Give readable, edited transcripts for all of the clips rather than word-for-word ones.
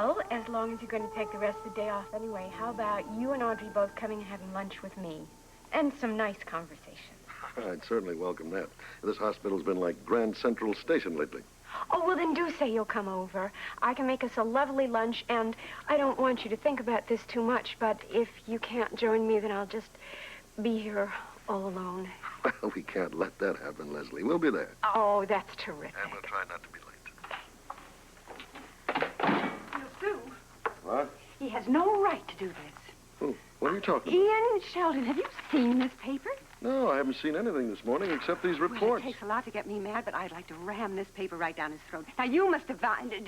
Well, as long as you're going to take the rest of the day off anyway, how about you and Audrey both coming and having lunch with me? And some nice conversation. I'd certainly welcome that. This hospital's been like Grand Central Station lately. Oh, well, then do say you'll come over. I can make us a lovely lunch, and I don't want you to think about this too much, but if you can't join me, then I'll just be here all alone. Well, we can't let that happen, Leslie. We'll be there. Oh, that's terrific. And we'll try not to be late. Sue. What? He has no right to do this. Who? What are you talking about? Ian Sheldon, have you seen this paper? No, I haven't seen anything this morning except these reports. Well, it takes a lot to get me mad, but I'd like to ram this paper right down his throat. Now, you must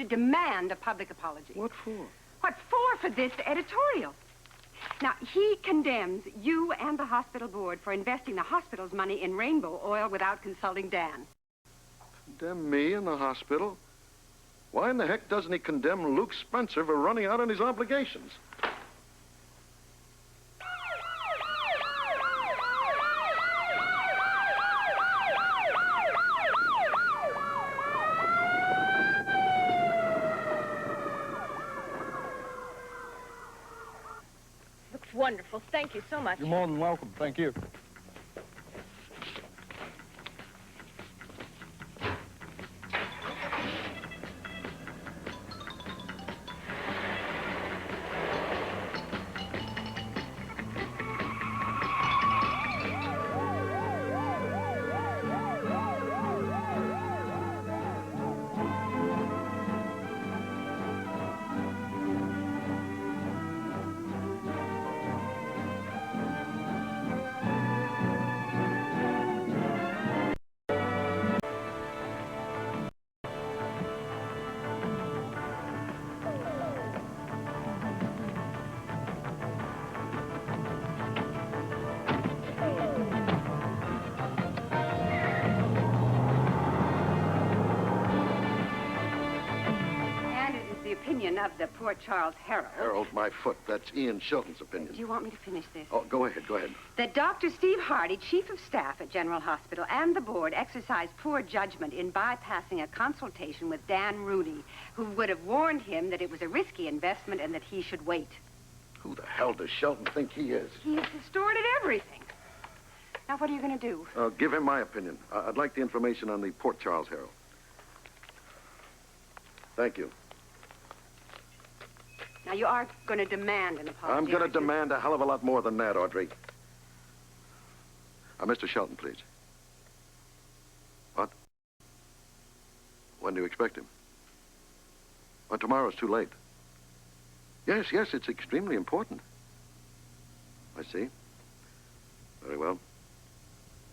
demand a public apology. What for? What for this editorial? Now, he condemns you and the hospital board for investing the hospital's money in rainbow oil without consulting Dan. Condemn me in the hospital? Why in the heck doesn't he condemn Luke Spencer for running out on his obligations? Wonderful. Thank you so much. You're more than welcome. Thank you. Of the Port Charles Herald. Herald, my foot. That's Ian Shelton's opinion. Do you want me to finish this? Oh, go ahead, go ahead. That Dr. Steve Hardy, Chief of Staff at General Hospital, and the board exercised poor judgment in bypassing a consultation with Dan Rooney, who would have warned him that it was a risky investment and that he should wait. Who the hell does Shelton think he is? He has distorted everything. Now, what are you going to do? Give him my opinion. I'd like the information on the Port Charles Herald. Thank you. Now, you are going to demand an apology. I'm going to demand a hell of a lot more than that, Audrey. Mr. Shelton, please. What? When do you expect him? Well, tomorrow's too late. Yes, it's extremely important. I see. Very well.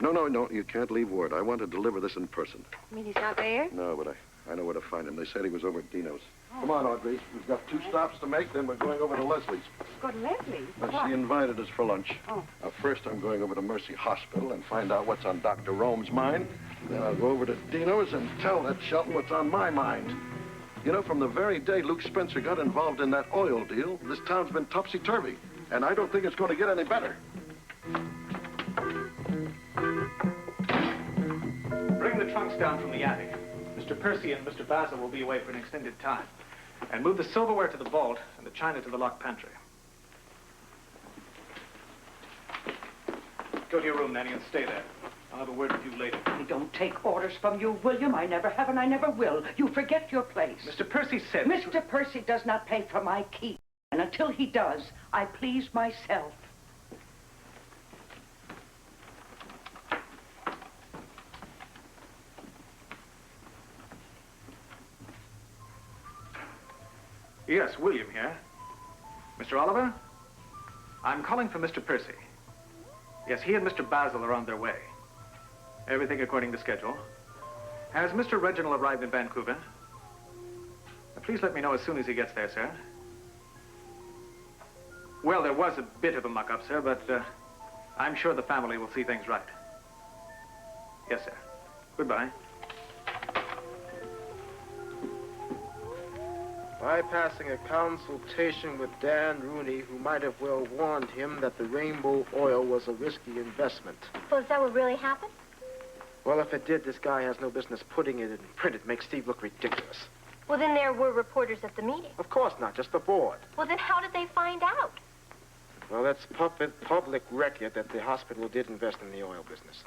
No, you can't leave word. I want to deliver this in person. You mean he's not there? No, but I know where to find him. They said he was over at Dino's. Come on, Audrey. We've got 2 stops to make, then we're going over to Leslie's. Go to Leslie's? She invited us for lunch. Oh. First, I'm going over to Mercy Hospital and find out what's on Dr. Rome's mind. Then I'll go over to Dino's and tell that Shelton what's on my mind. You know, from the very day Luke Spencer got involved in that oil deal, this town's been topsy-turvy. And I don't think it's going to get any better. Bring the trunks down from the attic. Mr. Percy and Mr. Basil will be away for an extended time. And move the silverware to the vault and the china to the locked pantry. Go to your room, Nanny, and stay there. I'll have a word with you later. I don't take orders from you, William. I never have and I never will. You forget your place. Mr. Percy said... Mr. Percy does not pay for my keep. And until he does, I please myself. Yes, William here. Mr. Oliver? I'm calling for Mr. Percy. Yes, he and Mr. Basil are on their way. Everything according to schedule. Has Mr. Reginald arrived in Vancouver? Please let me know as soon as he gets there, sir. Well, there was a bit of a muck-up, sir, but I'm sure the family will see things right. Yes, sir. Goodbye. Bypassing a consultation with Dan Rooney, who might have well warned him that the rainbow oil was a risky investment. Well, is that what really happened? Well, if it did, this guy has no business putting it in print. It makes Steve look ridiculous. Well, then there were reporters at the meeting. Of course not, just the board. Well, then how did they find out? Well, that's public record that the hospital did invest in the oil business.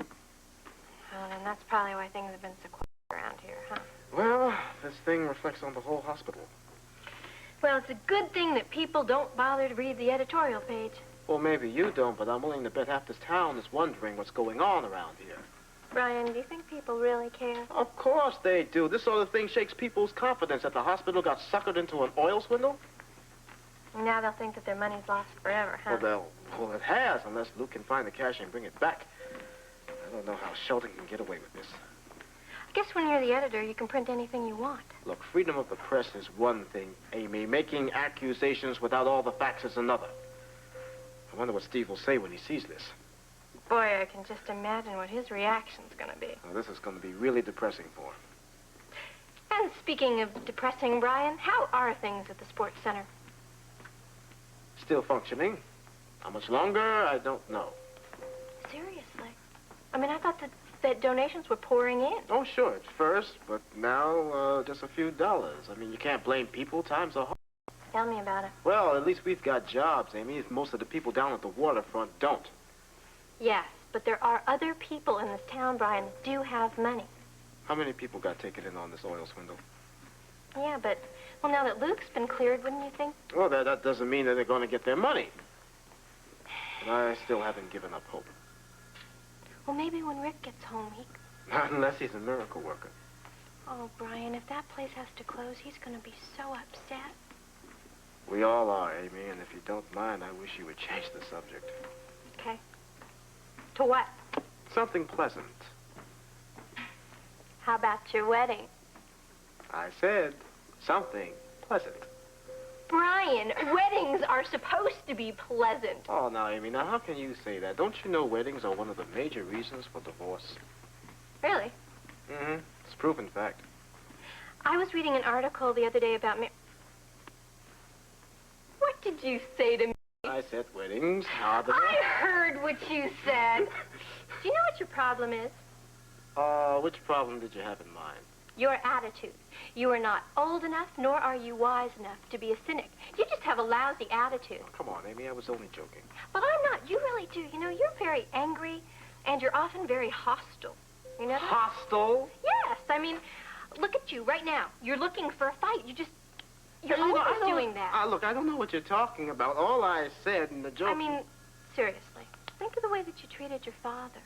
Well, then that's probably why things have been so quiet around here, huh? Well, this thing reflects on the whole hospital. Well, it's a good thing that people don't bother to read the editorial page. Well, maybe you don't, but I'm willing to bet half this town is wondering what's going on around here. Brian, do you think people really care? Of course they do. This sort of thing shakes people's confidence that the hospital got suckered into an oil swindle. Now they'll think that their money's lost forever, huh? Well, it has, unless Luke can find the cash and bring it back. I don't know how Sheldon can get away with this. I guess when you're the editor, you can print anything you want. Look, freedom of the press is one thing, Amy. Making accusations without all the facts is another. I wonder what Steve will say when he sees this. Boy, I can just imagine what his reaction's gonna be. Now, this is going to be really depressing for him. And speaking of depressing, Brian, how are things at the sports center? Still functioning. How much longer, I don't know. Seriously? I mean, I thought that donations were pouring in. Oh, sure, at first, but now, just a few dollars. I mean, you can't blame people. Times are hard. Tell me about it. Well, at least we've got jobs, Amy. Most of the people down at the waterfront don't. Yes, but there are other people in this town, Brian, that do have money. How many people got taken in on this oil swindle? Yeah, but, well, now that Luke's been cleared, wouldn't you think? Well, that doesn't mean that they're going to get their money. But I still haven't given up hope. Well, maybe when Rick gets home, Not unless he's a miracle worker. Oh, Brian, if that place has to close, he's going to be so upset. We all are, Amy, and if you don't mind, I wish you would change the subject. Okay. To what? Something pleasant. How about your wedding? I said something pleasant. Brian, weddings are supposed to be pleasant. Oh, now, Amy, now how can you say that? Don't you know weddings are one of the major reasons for divorce? Really? Mm-hmm. It's proven fact. I was reading an article the other day about What did you say to me? I said weddings are the... I heard what you said. Do you know what your problem is? Which problem did you have in mind? Your attitude. You are not old enough, nor are you wise enough to be a cynic. You just have a lousy attitude. Oh, come on, Amy, I was only joking. But I'm not. You really do. You know, you're very angry, and you're often very hostile. You know that? Hostile? Yes. I mean, look at you right now. You're looking for a fight. You're always doing that. Look, I don't know what you're talking about. All I said in the joke... I mean, seriously, think of the way that you treated your father.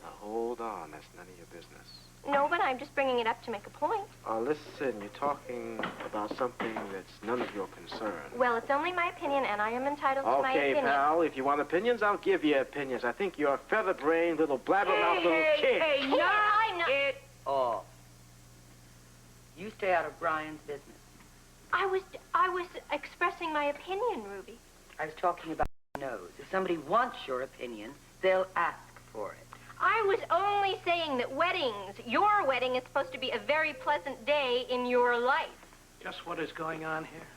Now, hold on. That's none of your business. No, but I'm just bringing it up to make a point. Listen, you're talking about something that's none of your concern. Well, it's only my opinion, and I am entitled to my opinion. Okay, pal, if you want opinions, I'll give you opinions. I think you're a feather-brained little blabbermouth little kid. Hey, Here, I know. it off. You stay out of Brian's business. I was expressing my opinion, Ruby. I was talking about nose. If somebody wants your opinion, they'll ask for it. I was only saying that weddings, your wedding, is supposed to be a very pleasant day in your life. Just what is going on here?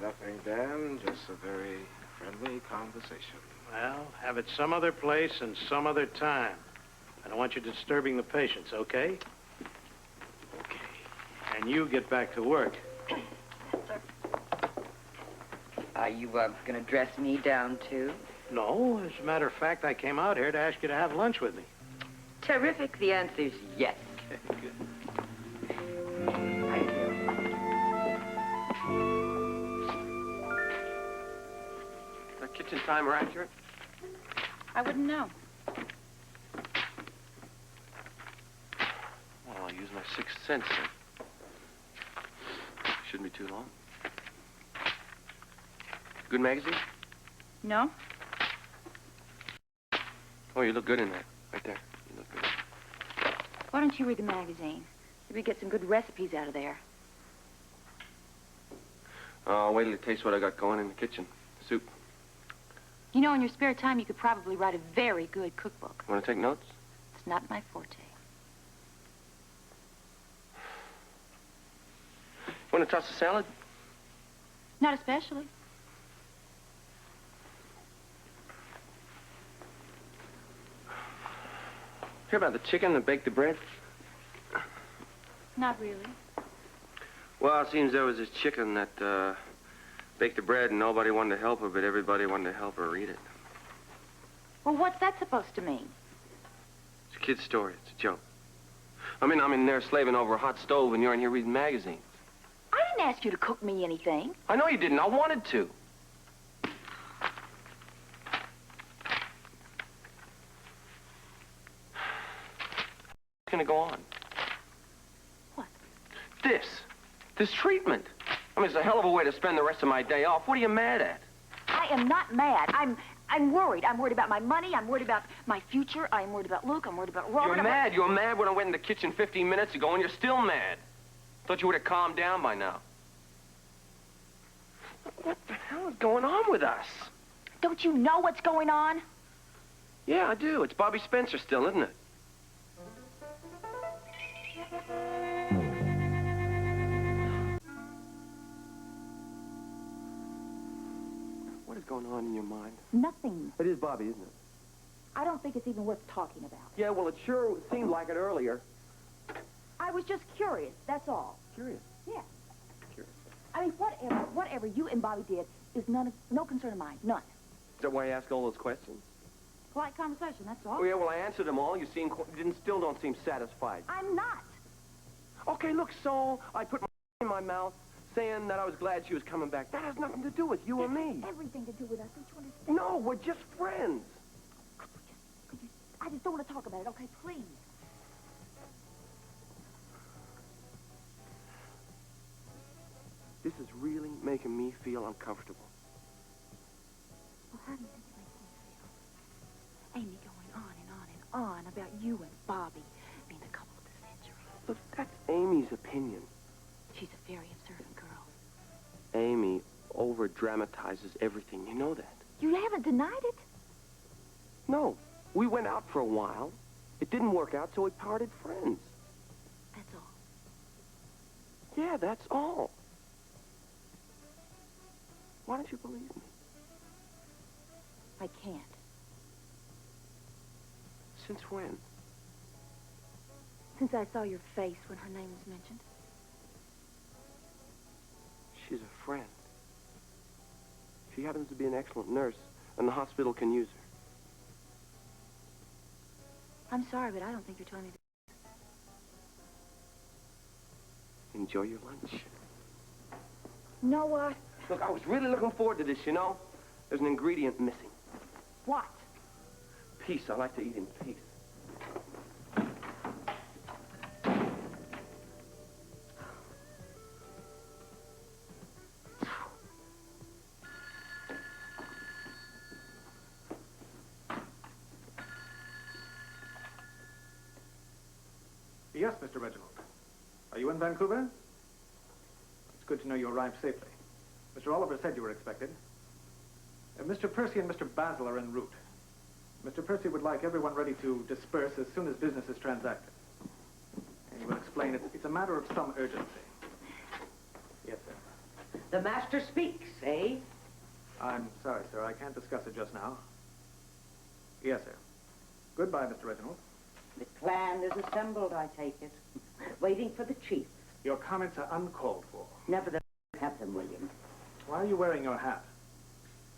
Nothing, Dan. Just a very friendly conversation. Well, have it some other place and some other time. I don't want you disturbing the patients, okay? Okay. And you get back to work. Are you, gonna dress me down, too? No, as a matter of fact, I came out here to ask you to have lunch with me. Terrific. The answer's yes. Okay, good. I do. Is the kitchen timer accurate? I wouldn't know. Well, I'll use my sixth sense then. Shouldn't be too long. Good magazine? No? Oh, you look good in that. Right there. You look good. Why don't you read the magazine? Maybe get some good recipes out of there. I'll wait till you taste what I got going in the kitchen. Soup. You know, in your spare time, you could probably write a very good cookbook. Want to take notes? It's not my forte. Want to toss a salad? Not especially. Hear about the chicken that baked the bread? Not really. Well, it seems there was this chicken that baked the bread and nobody wanted to help her, but everybody wanted to help her eat it. Well, what's that supposed to mean? It's a kid's story. It's a joke. I'm in there slaving over a hot stove and you're in here reading magazines. I didn't ask you to cook me anything. I know you didn't. I wanted to. What's gonna go on? What? This treatment. It's a hell of a way to spend the rest of my day off. What are you mad at? I am not mad. I'm worried. I'm worried about my money. I'm worried about my future. I'm worried about Luke. I'm worried about Robert. You're mad. You were mad when I went in the kitchen 15 minutes ago, and you're still mad. Thought you would have calmed down by now. What the hell is going on with us? Don't you know what's going on? Yeah, I do. It's Bobby Spencer still, isn't it? What is going on in your mind? Nothing. It is Bobby, isn't it? I don't think it's even worth talking about. Yeah, well, it sure seemed like it earlier. I was just curious, that's all. Curious? Yeah. Curious. I mean, whatever you and Bobby did is no concern of mine. None. Is that why you asked all those questions? Polite conversation, that's all. Oh, yeah, well, I answered them all. You still don't seem satisfied. I'm not. Okay, look, so I put my in my mouth saying that I was glad she was coming back. That has nothing to do with you or me. Everything to do with us, don't you understand? No, we're just friends. I just don't want to talk about it, okay? Please. This is really making me feel uncomfortable. Well, how do you think it makes me feel? Amy going on and on and on about you and Bobby being the couple of the century. Look, that's Amy's opinion. She's a very observant girl. Amy over-dramatizes everything. You know that. You haven't denied it? No. We went out for a while. It didn't work out, so we parted friends. That's all. Yeah, that's all. Why don't you believe me? I can't. Since when? Since I saw your face when her name was mentioned. She's a friend. She happens to be an excellent nurse, and the hospital can use her. I'm sorry, but I don't think you're telling me the... Enjoy your lunch. No, Look, I was really looking forward to this, you know? There's an ingredient missing. what? Peace. I like to eat in peace. Yes, Mr. Reginald. Are you in Vancouver? It's good to know you arrived safely. Mr. Oliver said you were expected. Mr. Percy and Mr. Basil are en route. Mr. Percy would like everyone ready to disperse as soon as business is transacted. And he will explain it's a matter of some urgency. Yes, sir. The master speaks, eh? I'm sorry, sir. I can't discuss it just now. Yes, sir. Goodbye, Mr. Reginald. The clan is assembled, I take it. Waiting for the chief. Your comments are uncalled for. Nevertheless, have them, William. Why are you wearing your hat?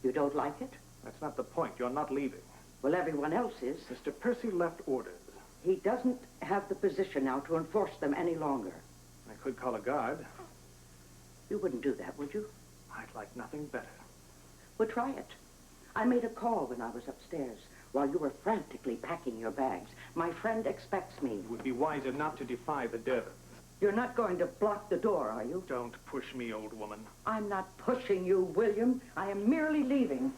You don't like it? That's not the point. You're not leaving. Well, everyone else is. Mr. Percy left orders. He doesn't have the position now to enforce them any longer. I could call a guard. You wouldn't do that, would you? I'd like nothing better. Well, try it. I made a call when I was upstairs while you were frantically packing your bags. My friend expects me. It would be wiser not to defy the Durbins. You're not going to block the door, are you? Don't push me, old woman. I'm not pushing you, William. I am merely leaving.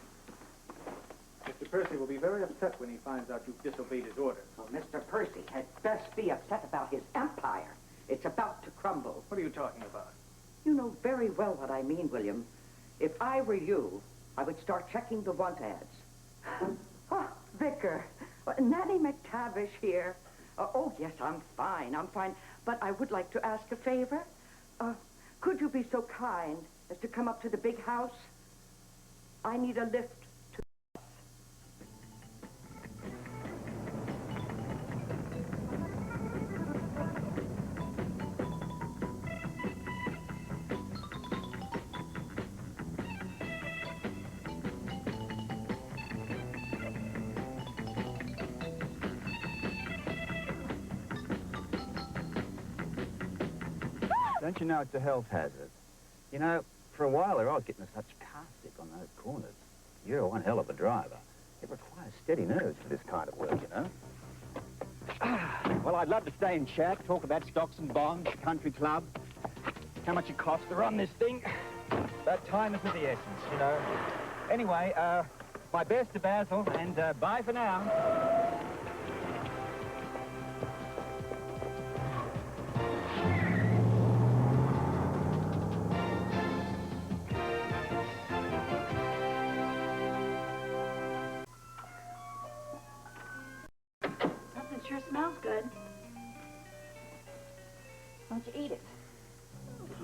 Mr. Percy will be very upset when he finds out you've disobeyed his orders. Well, Mr. Percy had best be upset about his empire. It's about to crumble. What are you talking about? You know very well what I mean, William. If I were you, I would start checking the want ads. Oh, Vicar. Nanny McTavish here. Oh, yes, I'm fine. But I would like to ask a favor. Could you be so kind as to come up to the big house? I need a lift. Don't you know it's a health hazard? You know, for a while there, I was getting such car sick on those corners. You're one hell of a driver. It requires steady nerves for this kind of work, you know. Well, I'd love to stay and chat, talk about stocks and bonds, country club, how much it costs to run this thing. But time is of the essence, you know. Anyway, my best to Basil, and bye for now. Something sure smells good. Why don't you eat it?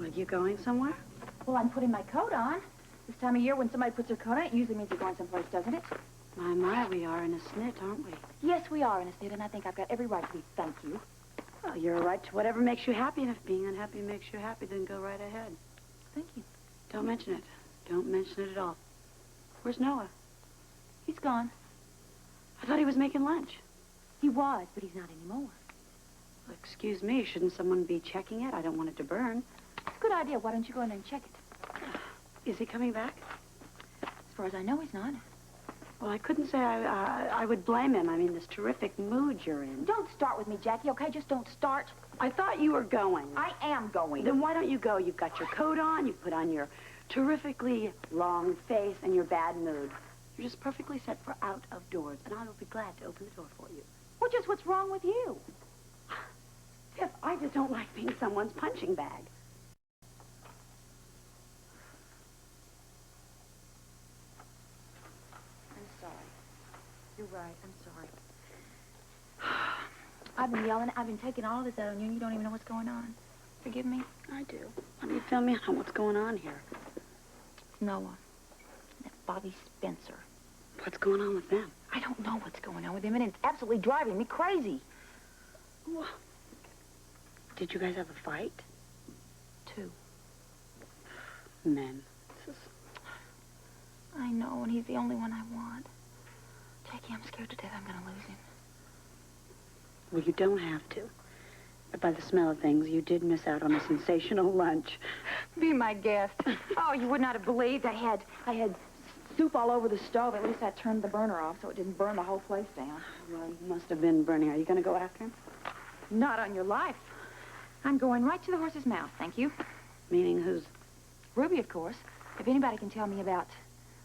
Are you going somewhere? Well, I'm putting my coat on. This time of year, when somebody puts their coat on, it usually means they're going someplace, doesn't it? My, we are in a snit, aren't we? Yes, we are in a state, and I think I've got every right to be. Thank you. Well, you're right to whatever makes you happy, and if being unhappy makes you happy, then go right ahead. Thank you. Don't mention it. Don't mention it at all. Where's Noah? He's gone. I thought he was making lunch. He was, but he's not anymore. Well, excuse me, shouldn't someone be checking it? I don't want it to burn. It's a good idea. Why don't you go in there and check it? Is he coming back? As far as I know, he's not. Well, I couldn't say I would blame him. I mean, this terrific mood you're in. Don't start with me, Jackie, okay? Just don't start. I thought you were going. I am going. Then why don't you go? You've got your coat on, you've put on your terrifically long face and your bad mood. You're just perfectly set for out of doors, and I will be glad to open the door for you. Well, just what's wrong with you? Tiff, I just don't like being someone's punching bag. I'm sorry. You're right. I'm sorry. I've been yelling. I've been taking all this out on you, and you don't even know what's going on. Forgive me? I do. Why don't you fill me in on what's going on here? It's Noah. That's Bobby Spencer. What's going on with them? I don't know what's going on with him, and it's absolutely driving me crazy. Well, did you guys have a fight? 2. Men. I know, and he's the only one I want. Jackie, I'm scared to death I'm going to lose him. Well, you don't have to. But by the smell of things, you did miss out on a sensational lunch. Be my guest. Oh, you would not have believed I had soup all over the stove. At least I turned the burner off so it didn't burn the whole place down. Well, it must have been burning. Are you going to go after him? Not on your life. I'm going right to the horse's mouth, thank you. Meaning who's? Ruby, of course. If anybody can tell me about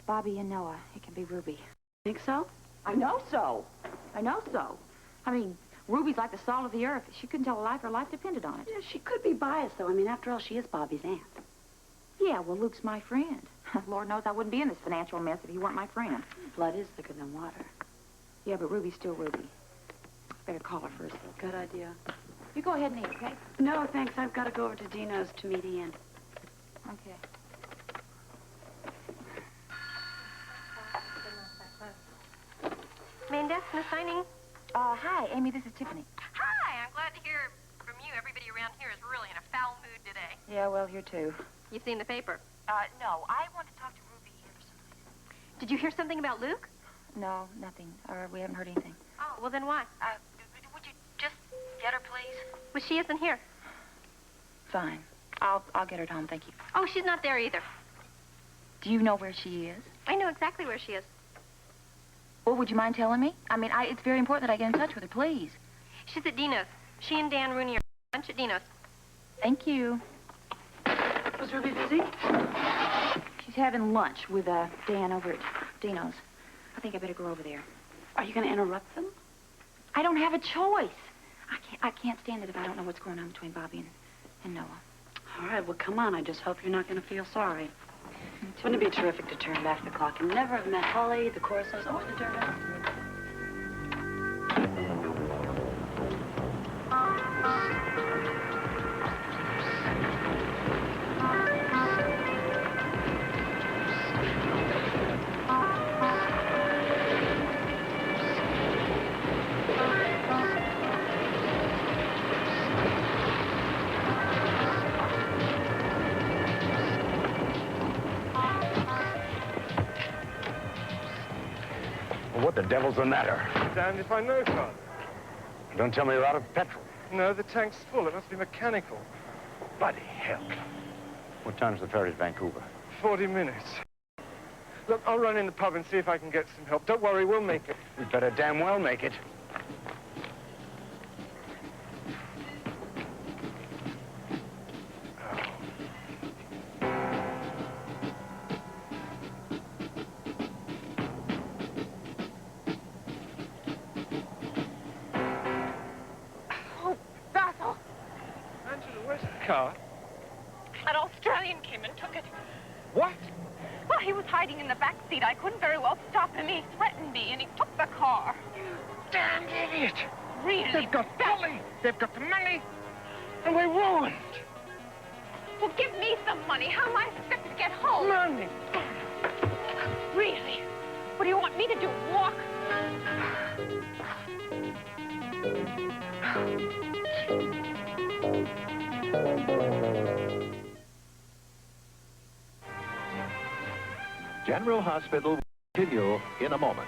Bobby and Noah, it can be Ruby. Think so? I know so. I know so. I mean, Ruby's like the salt of the earth. She couldn't tell a lie if her life depended on it. Yeah, she could be biased, though. I mean, after all, she is Bobby's aunt. Yeah, well, Luke's my friend. Lord knows I wouldn't be in this financial mess if he weren't my friend. Blood is thicker than water. Yeah, but Ruby's still Ruby. Better call her first, though. Good idea. You go ahead and eat, okay? No, thanks. I've got to go over to Dino's to meet Ian. Okay. Main desk, Miss Signing. Hi, Amy, this is Tiffany. Hi, I'm glad to hear from you. Everybody around here is really in a foul mood today. Yeah, well, here too. You've seen the paper. No, I want to talk to Ruby Anderson. Did you hear something about Luke? No, nothing. Or we haven't heard anything. Oh, well then why? Would you just get her, please? Well, she isn't here. Fine. I'll get her at home, thank you. Oh, she's not there either. Do you know where she is? I know exactly where she is. Well, would you mind telling me? I mean, it's very important that I get in touch with her, please. She's at Dino's. She and Dan Rooney are at lunch at Dino's. Thank you. Was Ruby busy? She's having lunch with Dan over at Dino's. I think I better go over there. Are you going to interrupt them? I don't have a choice. I can't stand it if I don't know what's going on between Bobby and Noah. All right, well, come on. I just hope you're not going to feel sorry. Wouldn't it be terrific to turn back the clock and never have met Holly, the Corsos, or the Durbins? What the devil's the matter? Damned if I know, Father. Don't tell me you're out of petrol. No, the tank's full. It must be mechanical. bloody hell. What time's the ferry to Vancouver? 40 minutes. Look, I'll run in the pub and see if I can get some help. Don't worry, we'll make it. We'd better damn well make it. Oh, Basil! Angela, where's the car? An Australian came and took it. What? Well, he was hiding in the back seat. I couldn't very well stop him. He threatened me, and he took the car. Damn idiot! Really? They've got Polly, they've got the money, and we're ruined. Well, give me some money. How am I expected to get home? Money! Really? What do you want me to do? Walk? General Hospital will continue in a moment.